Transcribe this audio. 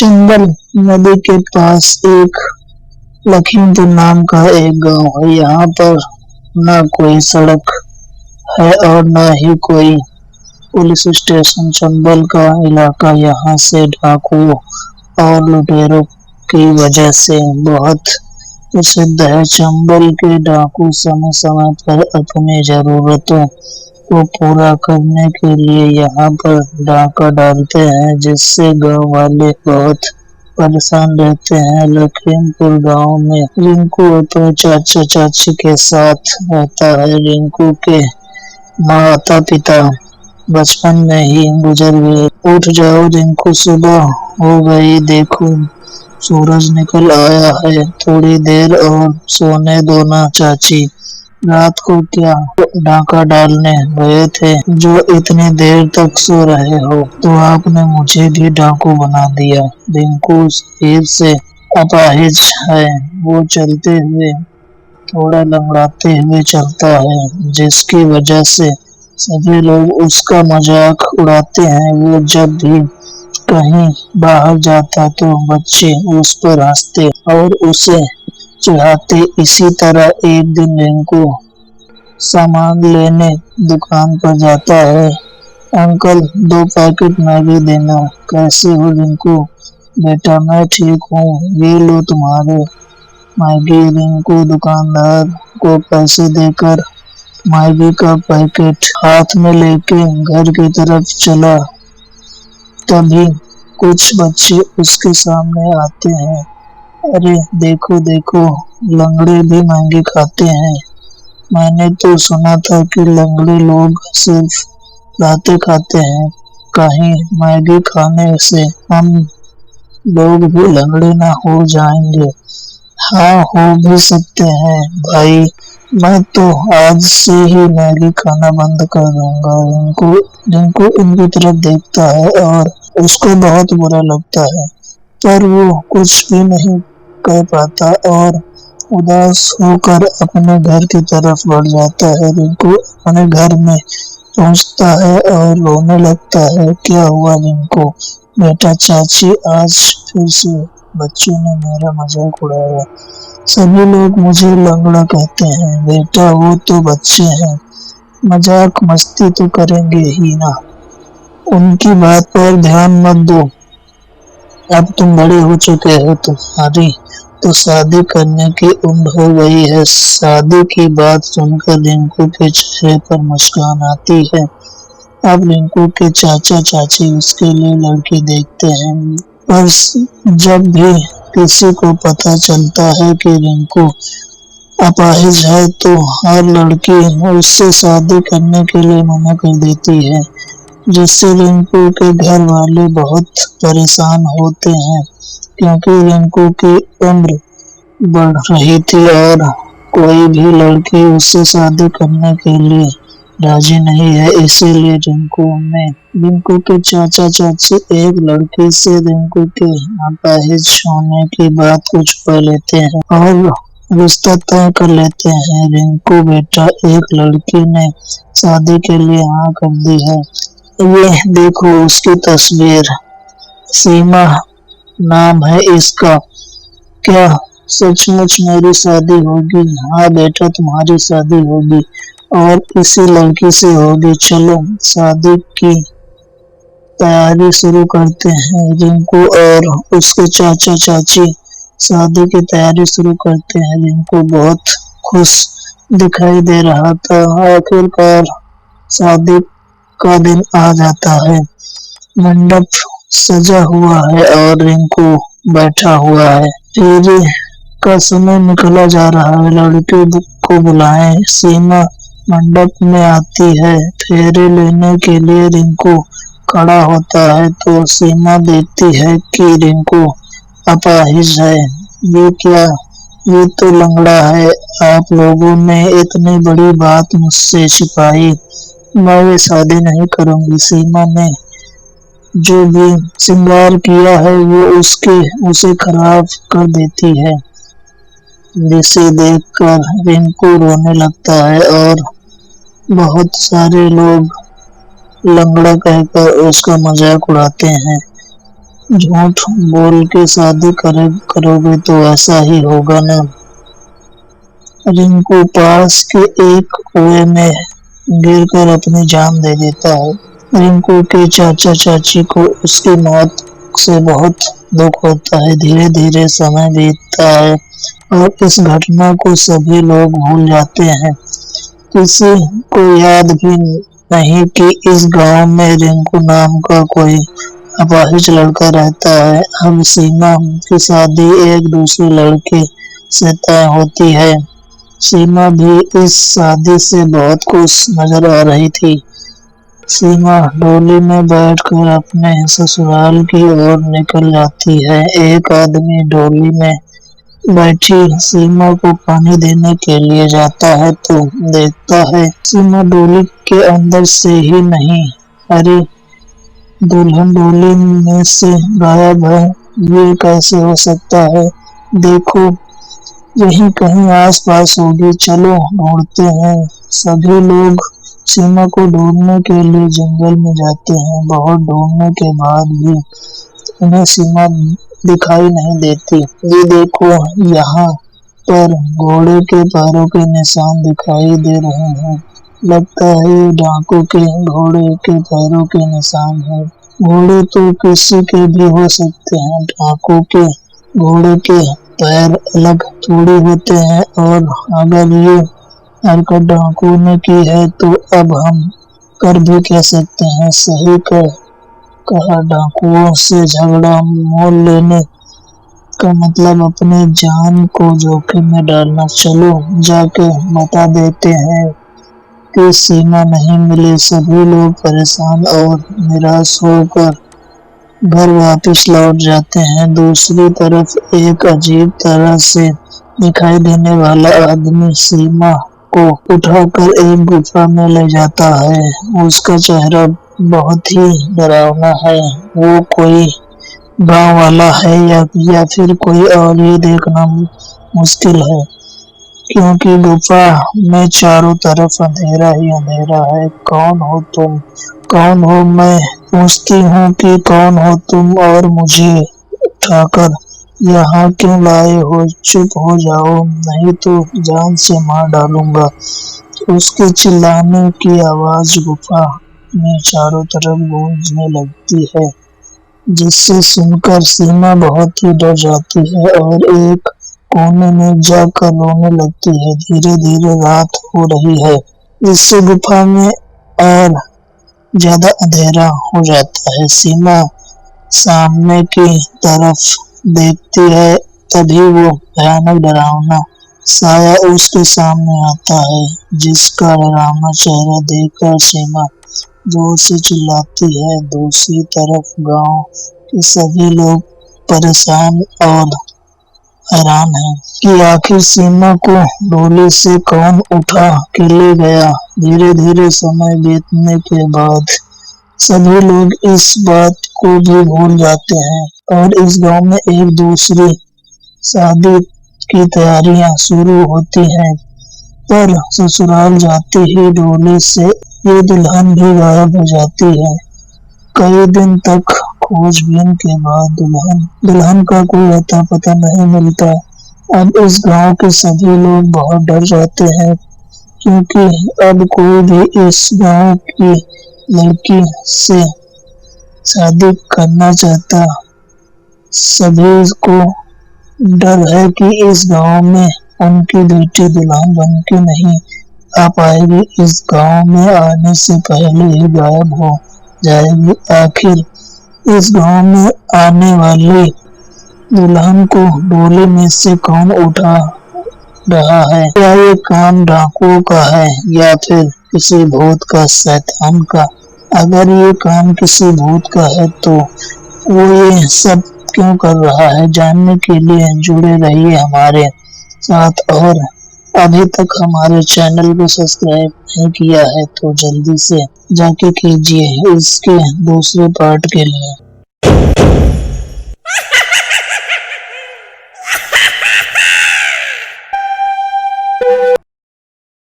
चंबल नदी के पास एक लखीमपुर नाम का एक गांव है। यहाँ पर न कोई सड़क है और न ही कोई पुलिस स्टेशन। चंबल का इलाका यहाँ से डाकुओं और लुटेरों की वजह से बहुत प्रसिद्ध है। चंबल के डाकू समय समय पर अपनी जरूरतों को पूरा करने के लिए यहाँ पर डाका डालते हैं, जिससे गांव वाले बहुत परेशान रहते हैं। लखीमपुर गांव में रिंकू अपने चाचा चाची के साथ रहता है। रिंकू के माता पिता बचपन में ही गुजर गए। उठ जाओ रिंकू, सुबह हो गई, देखो सूरज निकल आया है, थोड़ी देर और सोने दो ना चाची। रात को क्या डाका डालने गए थे जो इतनी देर तक सो रहे हो? तो आपने मुझे भी डाकू बना दिया। रिंकू शरीर से अपाहिज है, वो चलते हुए थोड़ा लंगड़ाते हुए चलता है, जिसकी वजह से सभी लोग उसका मजाक उड़ाते हैं। वो जब भी कहीं बाहर जाता तो बच्चे उस पर हंसते और उसे चिढ़ाते। इसी तरह एक दिन रिंकू सामान लेने दुकान पर जाता है। अंकल, 2 पैकेट मैगी देना। कैसे हो रिंकू? बेटा मैं ठीक हूँ, ये लो तुम्हारे मैगी। रिंकू दुकानदार को पैसे देकर मैगी का पैकेट हाथ में लेके घर की तरफ चला। तभी कुछ बच्चे उसके सामने आते हैं। अरे देखो देखो, लंगड़े भी मैगी खाते हैं। मैंने तो सुना था कि लंगड़े लोग सिर्फ लाते खाते हैं। कहीं मैगी खाने से हम लोग भी लंगड़े ना हो जाएंगे? हाँ, हो भी सकते हैं भाई। मैं तो आज से ही मैगी खाना बंद कर दूंगा। रिंकू इनकी तरफ देखता है और उसको बहुत बुरा लगता है, पर वो कुछ भी नहीं कह पाता और उदास होकर अपने घर की तरफ बढ़ जाता है। रिंकू अपने घर में पहुंचता है और रोने लगता है। क्या हुआ रिंकू? बेटा चाची, आज फिर से बच्चों ने मेरा मजाक उड़ाया। सभी लोग मुझे लंगड़ा कहते हैं। बेटा वो तो बच्चे हैं, मजाक मस्ती तो करेंगे ही ना, उनकी बात पर ध्यान मत दो। अब तुम बड़े हो चुके हो, तुम्हारी तो शादी करने की उम्र हो गई है। शादी की बात सुनकर रिंकू के चेहरे पर मुस्कान आती है। अब रिंकू के चाचा चाची उसके लिए लड़की देखते हैं, पर जब भी किसी को पता चलता है कि रिंकू अपाहिज है तो हर लड़की उससे शादी करने के लिए मना कर देती है, जिससे रिंकू के घर वाले बहुत परेशान होते हैं, क्योंकि रिंकू की उम्र बढ़ रही थी और कोई भी लड़की उससे शादी करने के लिए राजी नहीं है। इसीलिए रिंकू के चाचा चाची एक लड़की से रिंकू के अपाहिज होने की बात को छुपा लेते हैं और रिश्ता तय कर लेते हैं। रिंकू बेटा, एक लड़की ने शादी के लिए हाँ कर दी है। ये देखो उसकी तस्वीर, सीमा नाम है इसका। क्या सचमुच मेरी शादी होगी? हाँ बेटा, तुम्हारी शादी होगी और इसी लड़की से होगी। चलो शादी की तैयारी शुरू करते हैं। रिंकू और उसके चाचा चाची शादी की तैयारी शुरू करते हैं। रिंकू बहुत खुश दिखाई दे रहा था। आखिरकार शादी का दिन आ जाता है। मंडप सजा हुआ है और रिंकू बैठा हुआ है। फेरे का समय निकला जा रहा है। लड़की को बुलाएं। सीमा मंडप में आती है। फेरे लेने के लिए रिंकू खड़ा होता है तो सीमा देखती है कि रिंकू अपाहिज है। ये क्या, ये तो लंगड़ा है। आप लोगों ने इतनी बड़ी बात मुझसे छिपाई। मैं ये शादी नहीं करूंगी। सीमा ने जो भी श्रृंगार किया है वो उसे खराब कर देती है, जिसे देखकर रिंकू रोने लगता है और बहुत सारे लोग लंगड़ा कहकर उसका मजाक उड़ाते हैं। झूठ बोल के शादी करोगे तो ऐसा ही होगा ना। रिंकू पास के एक कुएं में गिरकर अपनी जान दे देता है। रिंकू के चाचा चाची को उसकी मौत से बहुत दुख होता है। धीरे धीरे समय बीतता है और इस घटना को सभी लोग भूल जाते हैं। किसी को याद भी नहीं कि इस गांव में रिंकू नाम का कोई अपाहिज लड़का रहता है। अब सीमा की शादी एक दूसरे लड़के से तय होती है। सीमा भी इस शादी से बहुत खुश नजर आ रही थी। सीमा डोली में बैठकर अपने ससुराल की ओर निकल जाती है। एक आदमी डोली में बैठी सीमा को पानी देने के लिए जाता है तो देखता है सीमा डोली के अंदर से ही नहीं, अरे दुल्हन डोली में से गायब है। ये कैसे हो सकता है? देखो यहीं कहीं आस-पास होगी, चलो ढूंढते हैं। सभी लोग सीमा को ढूंढने के लिए जंगल में जाते हैं। बहुत ढूंढने के बाद भी उन्हें सीमा दिखाई नहीं देती। ये देखो यहाँ पर घोड़े के पैरों के निशान दिखाई दे रहे हैं। लगता है ये डाकू के घोड़े के पैरों के निशान है। घोड़े तो किसी के भी हो सकते हैं, डाकू के घोड़े के पैर अलग थोड़ी होते हैं। और अगर ये हरकत डाकू ने की है तो अब हम कर भी कह सकते हैं। सही कहा, डाकुओं से झगड़ा मोल लेने का मतलब अपने जान को जोखिम में डालना। चलो जाके बता देते हैं कि सीमा नहीं मिली। सभी लोग परेशान और निराश होकर घर वापस लौट जाते हैं। दूसरी तरफ एक अजीब तरह से दिखाई देने वाला आदमी सीमा को उठाकर एक गुफा में ले जाता है। उसका चेहरा बहुत ही डरावना है। वो कोई गांव वाला है या फिर कोई और, ये देखना मुश्किल है क्योंकि गुफा में चारों तरफ अंधेरा ही अंधेरा है। कौन हो तुम? कौन हो? मैं पूछती हूँ कि कौन हो तुम और मुझे उठाकर यहाँ क्यों लाए हो? चुप हो जाओ नहीं तो जान से मार डालूंगा। उसके चिल्लाने की आवाज गुफा में चारों तरफ गूंजने लगती है, जिससे सुनकर सीमा बहुत ही डर जाती है और एक कोने में जाकर रोने लगती है। धीरे धीरे रात हो रही है, जिससे गुफा में और ज्यादा अंधेरा हो जाता है। सीमा सामने की तरफ देखती है, तभी वो भयानक डरावना साया उसके सामने आता है, जिसका डरावना चेहरा देखकर सीमा जोर से चिल्लाती है। दूसरी तरफ गांव के सभी लोग परेशान और हैरान हैं कि आखिर सीमा को डोली से कौन उठा के ले गया। धीरे धीरे समय बीतने के बाद सभी लोग इस बात को भी भूल जाते हैं और इस गांव में एक दूसरी शादी की तैयारियां शुरू होती हैं। पर ससुराल जाते ही डोली से ये दुल्हन भी गायब हो जाती है। कई दिन तक खोजबीन के बाद दुल्हन का कोई अता पता नहीं मिलता। अब इस गांव के सभी लोग बहुत डर जाते हैं क्योंकि अब कोई भी इस गांव की लड़की से शादी करना चाहता। सभी को डर है कि इस गांव में उनकी बेटी दुल्हन बनके नहीं आ पाएगी। इस गांव में आने से पहले ही गायब हो जाएगी। आखिर इस गांव में आने वाली दुल्हन को डोली में से कौन उठा रहा है? क्या ये काम डाकुओं का है या फिर किसी भूत का, शैतान का? अगर ये काम किसी भूत का है तो वो ये सब क्यों कर रहा है? जानने के लिए जुड़े रहिए हमारे साथ। और अभी तक हमारे चैनल को सब्सक्राइब नहीं किया है तो जल्दी से जाके कीजिए इसके दूसरे पार्ट के लिए।